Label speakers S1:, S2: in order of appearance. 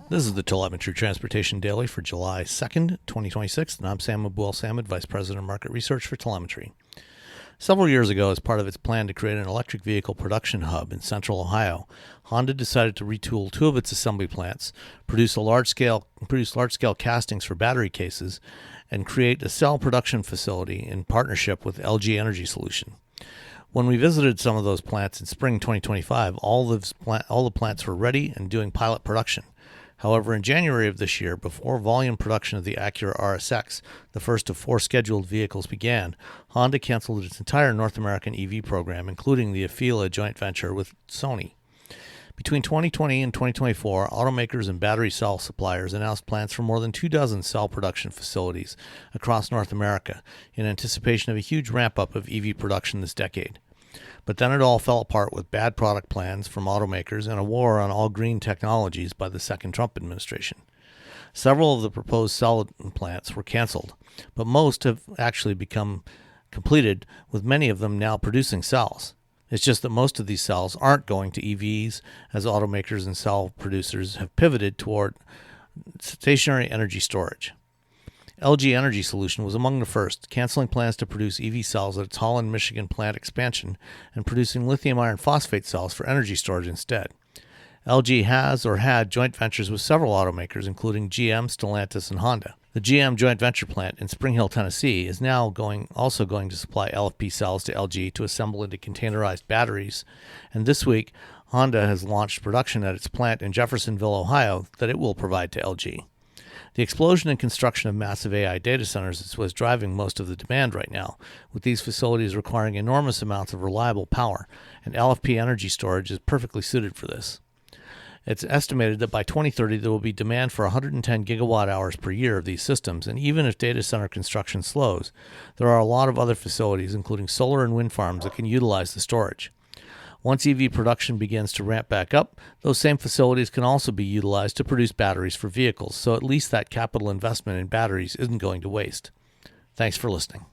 S1: This is the Telemetry Transportation Daily for July 2nd, 2026, and I'm Sam Abul-Samad, Vice President of Market Research for Telemetry. Several years ago, as part of its plan to create an electric vehicle production hub in central Ohio, Honda decided to retool two of its assembly plants, produce large-scale castings for battery cases, and create a cell production facility in partnership with LG Energy Solution. When we visited some of those plants in spring 2025, all the plants were ready and doing pilot production. However, in January of this year, before volume production of the Acura RSX, the first of four scheduled vehicles, began, Honda canceled its entire North American EV program, including the Afeela joint venture with Sony. Between 2020 and 2024, automakers and battery cell suppliers announced plans for more than 24 cell production facilities across North America in anticipation of a huge ramp-up of EV production this decade. But then it all fell apart with bad product plans from automakers and a war on all green technologies by the second Trump administration. Several of the proposed cell plants were canceled, but most have actually become completed, with many of them now producing cells. It's just that most of these cells aren't going to EVs, as automakers and cell producers have pivoted toward stationary energy storage. LG Energy Solution was among the first, canceling plans to produce EV cells at its Holland, Michigan plant expansion and producing lithium iron phosphate cells for energy storage instead. LG has or had joint ventures with several automakers, including GM, Stellantis, and Honda. The GM joint venture plant in Spring Hill, Tennessee, is now also going to supply LFP cells to LG to assemble into containerized batteries, and this week, Honda has launched production at its plant in Jeffersonville, Ohio, that it will provide to LG. The explosion in construction of massive AI data centers is what's driving most of the demand right now, with these facilities requiring enormous amounts of reliable power, and LFP energy storage is perfectly suited for this. It's estimated that by 2030 there will be demand for 110 gigawatt hours per year of these systems, and even if data center construction slows, there are a lot of other facilities, including solar and wind farms, that can utilize the storage. Once EV production begins to ramp back up, those same facilities can also be utilized to produce batteries for vehicles, so at least that capital investment in batteries isn't going to waste. Thanks for listening.